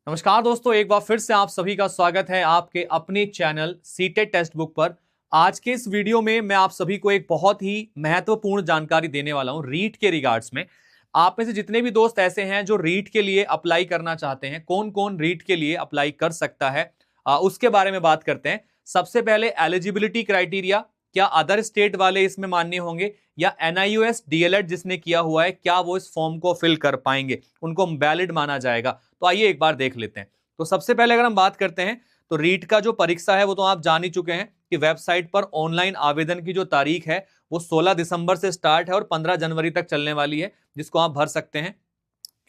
नमस्कार दोस्तों, एक बार फिर से आप सभी का स्वागत है आपके अपने चैनल सीटेट टेक्स्ट बुक पर। आज के इस वीडियो में मैं आप सभी को एक बहुत ही महत्वपूर्ण जानकारी देने वाला हूं रीट के रिगार्ड्स में। आप में से जितने भी दोस्त ऐसे हैं जो रीट के लिए अप्लाई करना चाहते हैं, कौन कौन रीट के लिए अप्लाई कर सकता है, उसके बारे में बात करते हैं। सबसे पहले एलिजिबिलिटी क्राइटेरिया, क्या अदर स्टेट वाले इसमें मान्य होंगे या NIOS DLED जिसने किया हुआ है क्या वो इस फॉर्म को फिल कर पाएंगे, उनको वैलिड माना जाएगा। तो आइए एक बार देख लेते हैं। तो सबसे पहले अगर हम बात करते हैं तो रीट का जो परीक्षा है वो तो आप जान ही चुके हैं कि वेबसाइट पर ऑनलाइन आवेदन की जो तारीख है वो 16 दिसंबर से स्टार्ट है और 15 जनवरी तक चलने वाली है, जिसको आप भर सकते हैं।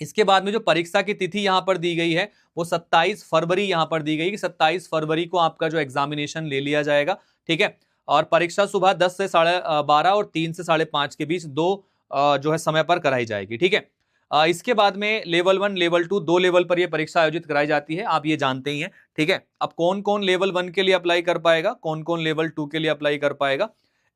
इसके बाद में जो परीक्षा की तिथि यहां पर दी गई है वो 27 फरवरी यहां पर दी गई कि 27 फरवरी को आपका जो एग्जामिनेशन ले लिया जाएगा। ठीक है, और परीक्षा सुबह 10 से 12:30 और 3 से 5:30 के बीच दो जो है समय पर कराई जाएगी। ठीक है, इसके बाद में लेवल 1 लेवल 2 दो लेवल पर यह परीक्षा आयोजित कराई जाती है, आप ये जानते ही हैं। ठीक है, अब कौन कौन लेवल 1 के लिए अप्लाई कर पाएगा, कौन कौन लेवल 2 के लिए अप्लाई कर पाएगा,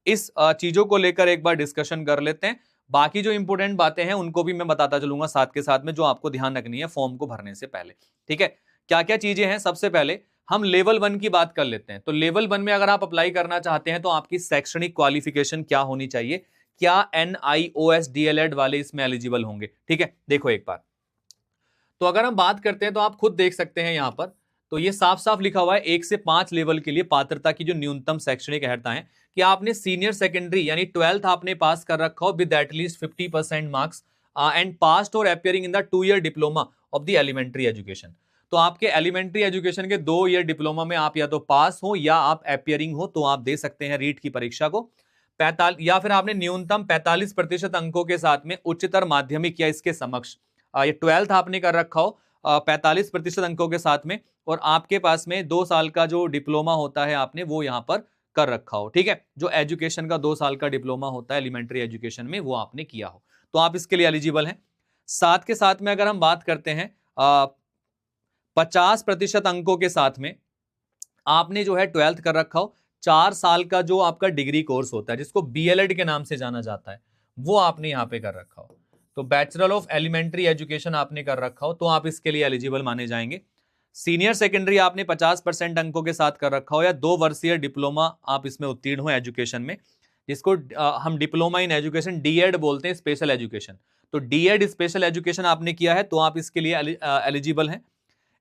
इस चीजों को लेकर एक बार डिस्कशन कर लेते हैं। बाकी जो इंपोर्टेंट बातें हैं उनको भी मैं बताता चलूंगा साथ के साथ में, जो आपको ध्यान रखनी है फॉर्म को भरने से पहले। ठीक है, क्या क्या चीजें हैं, सबसे पहले हम लेवल 1 की बात कर लेते हैं। तो लेवल 1 में अगर आप अप्लाई करना चाहते हैं तो आपकी शैक्षणिक क्वालिफिकेशन क्या होनी चाहिए, क्या NIOS DLED वाले इसमें एलिजिबल होंगे। ठीक है, देखो एक बार, तो अगर हम बात करते हैं तो आप खुद देख सकते हैं यहां पर, तो ये साफ साफ लिखा हुआ है 1 से 5 लेवल के लिए पात्रता की जो न्यूनतम शैक्षणिक अर्हता है कि आपने सीनियर सेकेंडरी यानी 12th आपने पास कर रखा हो with at least 50% marks and passed और appearing in the 2-year diploma of the elementary education. तो आपके एलिमेंट्री एजुकेशन के 2 ईयर डिप्लोमा में आप या तो पास हो या आप अपियरिंग हो, तो आप दे सकते हैं रीट की परीक्षा को। 45 या फिर आपने न्यूनतम 45% अंकों के साथ में उच्चतर माध्यमिक या इसके समक्ष, ये 12th आपने कर रखा हो 45% अंकों के साथ में, और आपके पास में 2 साल का जो डिप्लोमा होता है आपने वो यहां पर कर रखा हो। ठीक है, जो एजुकेशन का 2 साल का डिप्लोमा होता है एलिमेंट्री एजुकेशन में वो आपने किया हो, तो आप इसके लिए एलिजिबल हैं। साथ के साथ में अगर हम बात करते हैं 50% अंकों के साथ में आपने जो है 12th कर रखा हो, 4 साल का जो आपका डिग्री कोर्स होता है जिसको BLED के नाम से जाना जाता है वो आपने यहां पे कर रखा हो, तो बैचलर ऑफ एलिमेंट्री एजुकेशन आपने कर रखा हो, तो आप इसके लिए एलिजिबल माने जाएंगे। सीनियर सेकेंडरी आपने 50% अंकों के साथ कर रखा हो या 2 वर्षीय डिप्लोमा आप इसमें उत्तीर्ण हो एजुकेशन में, जिसको हम डिप्लोमा इन एजुकेशन DED बोलते हैं, स्पेशल एजुकेशन। तो DED स्पेशल एजुकेशन आपने किया है तो आप इसके लिए एलिजिबल हैं।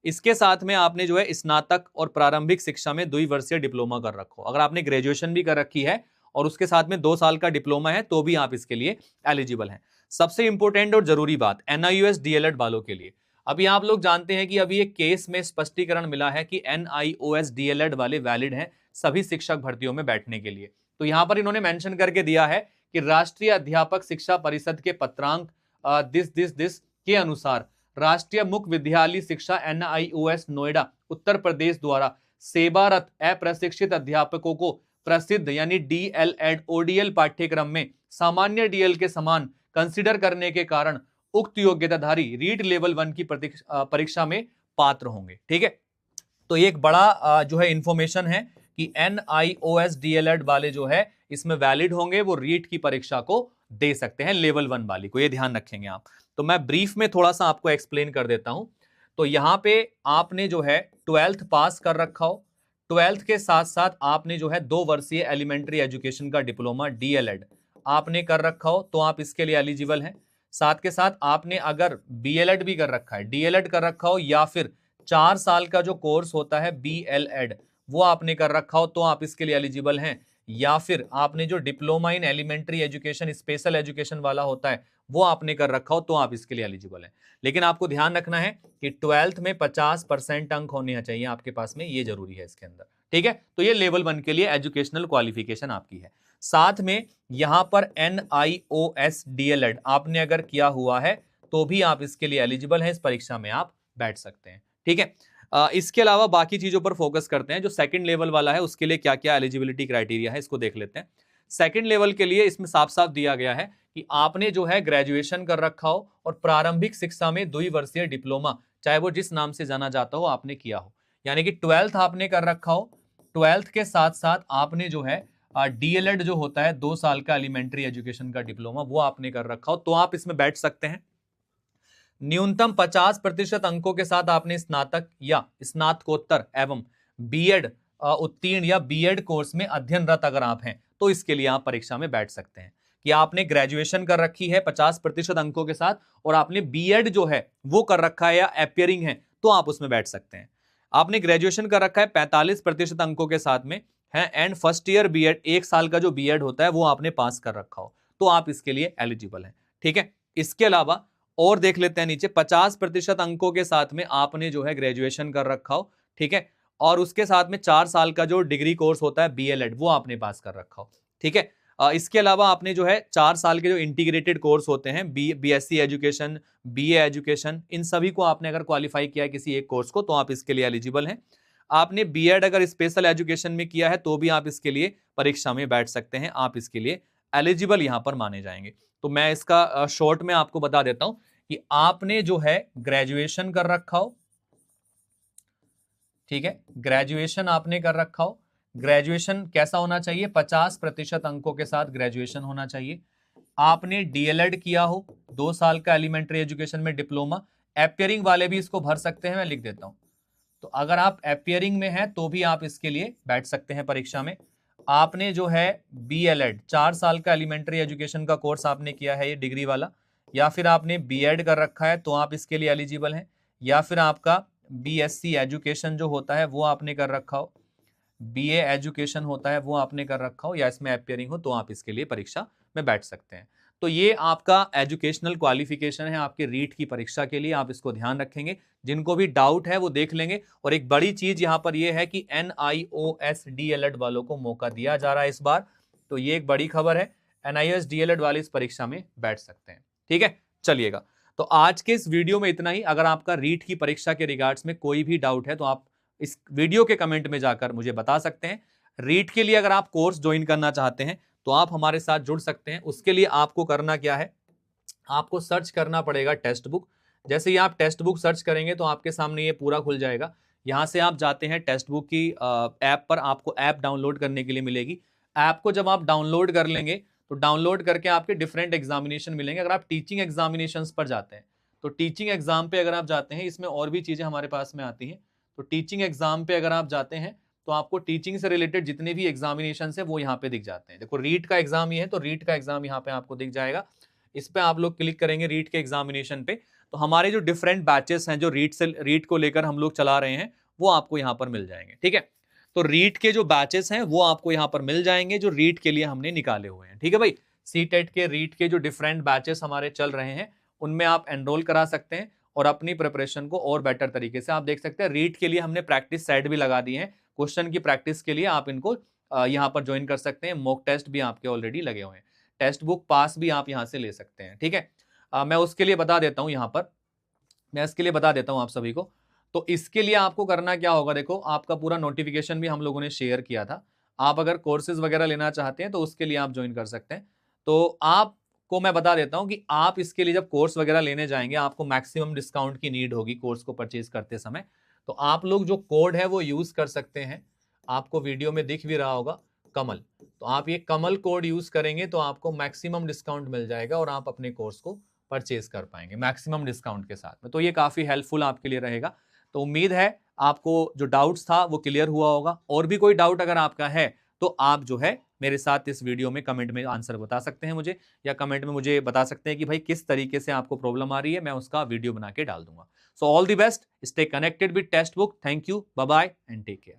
इसके साथ में आपने जो है स्नातक और प्रारंभिक शिक्षा में 2 वर्षीय डिप्लोमा कर रखो। अगर आपने ग्रेजुएशन भी कर रखी है और उसके साथ में 2 साल का डिप्लोमा है तो भी आप इसके लिए एलिजिबल हैं। सबसे इंपॉर्टेंट और जरूरी बात NIOS DLED वालों के लिए, अभी आप लोग जानते हैं कि अभी एक केस में स्पष्टीकरण मिला है कि NIOS DLED वाले वैलिड हैं सभी शिक्षक भर्तियों में बैठने के लिए। तो यहां पर इन्होंने मेंशन करके दिया है कि राष्ट्रीय अध्यापक शिक्षा परिषद के पत्रांक दिस के अनुसार राष्ट्रीय मुख्य विद्यालय शिक्षा NIOS नोएडा उत्तर प्रदेश द्वारा सेवारत अप्रशिक्षित अध्यापकों को प्रसिद्ध यानी DLED ODL पाठ्यक्रम में सामान्य DL के समान कंसीडर करने के कारण उक्त योग्यताधारी रीट लेवल 1 की परीक्षा में पात्र होंगे। ठीक है, तो ये एक बड़ा जो है इंफॉर्मेशन है कि NIOS DLED वाले जो है इसमें वैलिड होंगे, वो रीट की परीक्षा को दे सकते हैं लेवल 1 वाली को, ये ध्यान रखेंगे आप। तो मैं ब्रीफ में थोड़ा सा आपको एक्सप्लेन कर देता हूं। तो यहां पे आपने जो है 12th पास कर रखा हो, 12th के साथ साथ आपने जो है 2 वर्षीय एलिमेंट्री एजुकेशन का डिप्लोमा DLED आपने कर रखा हो तो आप इसके लिए एलिजिबल हैं। साथ के साथ आपने अगर BLED भी कर रखा है, DLED कर रखा हो या फिर 4 साल का जो कोर्स होता है BLED वो आपने कर रखा हो तो आप इसके लिए एलिजिबल हैं। या फिर आपने जो diploma in elementary education special education वाला होता है वो आपने कर रखा हो तो आप इसके लिए एलिजिबल हैं। लेकिन आपको ध्यान रखना है कि 12th में 50% अंक होने चाहिए आपके पास में, ये जरूरी है इसके अंदर। ठीक है, तो ये लेवल 1 के लिए एजुकेशनल क्वालिफिकेशन आपकी है। साथ में यहां पर NIOS DLED आपने अगर किया हुआ है तो भी आप इसके लिए एलिजिबल हैं, इस परीक्षा में आप बैठ सकते हैं। ठीक है, इसके अलावा बाकी चीजों पर फोकस करते हैं। जो सेकंड लेवल वाला है उसके लिए क्या क्या एलिजिबिलिटी क्राइटेरिया है इसको देख लेते हैं। सेकंड लेवल के लिए इसमें साफ साफ दिया गया है कि आपने जो है ग्रेजुएशन कर रखा हो और प्रारंभिक शिक्षा में 2 वर्षीय डिप्लोमा, चाहे वो जिस नाम से जाना जाता हो, आपने किया हो। यानी कि 12th आपने कर रखा हो, 12th के साथ साथ आपने जो है DLED जो होता है 2 साल का एलिमेंट्री एजुकेशन का डिप्लोमा वो आपने कर रखा हो तो आप इसमें बैठ सकते हैं। न्यूनतम 50% अंकों के साथ आपने स्नातक या स्नातकोत्तर एवं बीएड उत्तीर्ण या बीएड कोर्स में अध्ययनरत अगर आप हैं तो इसके लिए आप परीक्षा में बैठ सकते हैं। कि आपने ग्रेजुएशन कर रखी है 50% अंकों के साथ और आपने बीएड जो है वो कर रखा है या अपियरिंग है तो आप उसमें बैठ सकते हैं। आपने ग्रेजुएशन कर रखा है 45% अंकों के साथ में है एंड फर्स्ट ईयर बीएड, 1 साल का जो बीएड होता है वो आपने पास कर रखा हो तो आप इसके लिए एलिजिबल हैं। ठीक है, इसके अलावा और देख लेते हैं नीचे, 50% अंकों के साथ में आपने जो है ग्रेजुएशन कर रखा हो, ठीक है, और उसके साथ में 4 साल का जो डिग्री कोर्स होता है बीएलएड वो आपने पास कर रखा हो। ठीक है, इसके अलावा आपने जो है 4 साल के जो इंटीग्रेटेड कोर्स होते हैं बीएससी एजुकेशन, बीए एजुकेशन, इन सभी को आपने अगर क्वालिफाई किया है किसी एक कोर्स को तो आप इसके लिए एलिजिबल हैं। आपने बीएड अगर स्पेशल एजुकेशन में किया है तो भी आप इसके लिए परीक्षा में बैठ सकते हैं, आप इसके लिए एलिजिबल यहां पर माने जाएंगे। तो मैं इसका शॉर्ट में आपको बता देता हूं कि आपने जो है ग्रेजुएशन कर रखा हो, ठीक है, ग्रेजुएशन आपने कर रखा हो, ग्रेजुएशन कैसा होना चाहिए, 50% अंकों के साथ ग्रेजुएशन होना चाहिए। आपने डीएलएड किया हो, 2 साल का एलिमेंट्री एजुकेशन में डिप्लोमा, अपियरिंग वाले भी इसको भर सकते हैं, मैं लिख देता हूं। तो अगर आप अपियरिंग में हैं तो भी आप इसके लिए बैठ सकते हैं परीक्षा में। आपने जो है बीएलएड 4 साल का एलिमेंट्री एजुकेशन का कोर्स आपने किया है ये डिग्री वाला, या फिर आपने बीएड कर रखा है तो आप इसके लिए एलिजिबल हैं, या फिर आपका बीएससी एजुकेशन जो होता है वो आपने कर रखा हो, बीए एजुकेशन होता है वो आपने कर रखा हो, या इसमें अपियरिंग हो तो आप इसके लिए परीक्षा में बैठ सकते हैं। तो ये आपका एजुकेशनल क्वालिफिकेशन है आपके रीट की परीक्षा के लिए, आप इसको ध्यान रखेंगे। जिनको भी डाउट है वो देख लेंगे। और एक बड़ी चीज यहां पर ये है कि NIOS DLED वालों को मौका दिया जा रहा है इस बार, तो ये एक बड़ी खबर है, NIOS DLED वाले इस परीक्षा में बैठ सकते हैं। ठीक है, चलिएगा, तो आज के इस वीडियो में इतना ही। अगर आपका रीट की परीक्षा के रिगार्ड्स में कोई भी डाउट है तो आप इस वीडियो के कमेंट में जाकर मुझे बता सकते हैं। रीट के लिए अगर आप कोर्स ज्वाइन करना चाहते हैं तो आप हमारे साथ जुड़ सकते हैं। उसके लिए आपको करना क्या है, आपको सर्च करना पड़ेगा टेक्स्ट बुक। जैसे ही आप टेक्स्ट बुक सर्च करेंगे तो आपके सामने ये पूरा खुल जाएगा। यहां से आप जाते हैं टेक्स्ट बुक की ऐप पर, आपको ऐप डाउनलोड करने के लिए मिलेगी। ऐप को जब आप डाउनलोड कर लेंगे तो डाउनलोड करके आपके डिफरेंट एग्जामिनेशन मिलेंगे। अगर आप टीचिंग एग्जामिनेशंस पर जाते हैं तो टीचिंग एग्जाम पे अगर आप जाते हैं, इसमें और भी चीजें हमारे पास में आती हैं, तो टीचिंग एग्जाम पे अगर आप जाते हैं तो आपको टीचिंग से रिलेटेड जितने भी एग्जामिनेशन है वो यहाँ पे दिख जाते हैं। देखो रीट का एग्जाम ये है तो रीट का एग्जाम यहाँ पे आपको दिख जाएगा। इस पे आप लोग क्लिक करेंगे रीट के एग्जामिनेशन पे, तो हमारे जो डिफरेंट बैचेस हैं जो रीट को लेकर हम लोग चला रहे हैं वो आपको यहाँ पर मिल जाएंगे। ठीक है, तो रीट के जो बैचेस हैं वो आपको यहाँ पर मिल जाएंगे जो रीट के लिए हमने निकाले हुए हैं। ठीक है भाई, सीटेट के रीट के जो डिफरेंट बैचेस हमारे चल रहे हैं उनमें आप एनरोल करा सकते हैं और अपनी प्रिपरेशन को और बेटर तरीके से आप देख सकते हैं। रीट के लिए हमने प्रैक्टिस सेट भी लगा दी है, क्वेश्चन की प्रैक्टिस के लिए आप इनको यहाँ पर ज्वाइन कर सकते हैं। मॉक टेस्ट भी आपके ऑलरेडी लगे हुए हैं, टेक्स्ट बुक पास भी आप यहाँ से ले सकते हैं। ठीक है, मैं उसके लिए बता देता हूँ, यहाँ पर मैं इसके लिए बता देता हूँ आप सभी को। तो इसके लिए आपको करना क्या होगा, देखो आपका पूरा नोटिफिकेशन भी हम लोगों ने शेयर किया था। आप अगर कोर्सेज वगैरह लेना चाहते हैं तो उसके लिए आप ज्वाइन कर सकते हैं। तो आपको मैं बता देता हूं कि आप इसके लिए जब कोर्स वगैरह लेने जाएंगे आपको मैक्सिमम डिस्काउंट की नीड होगी कोर्स को परचेज करते समय। तो आप लोग जो कोड है वो यूज कर सकते हैं, आपको वीडियो में दिख भी रहा होगा कमल, तो आप ये कमल कोड यूज करेंगे तो आपको मैक्सिमम डिस्काउंट मिल जाएगा और आप अपने कोर्स को परचेज कर पाएंगे मैक्सिमम डिस्काउंट के साथ में। तो ये काफी हेल्पफुल आपके लिए रहेगा। तो उम्मीद है आपको जो डाउट्स था वो क्लियर हुआ होगा। और भी कोई डाउट अगर आपका है तो आप जो है मेरे साथ इस वीडियो में कमेंट में आंसर बता सकते हैं मुझे, या कमेंट में मुझे बता सकते हैं कि भाई किस तरीके से आपको प्रॉब्लम आ रही है, मैं उसका वीडियो बना के डाल दूंगा। So all the best, stay connected with textbook. Thank you, bye bye and take care.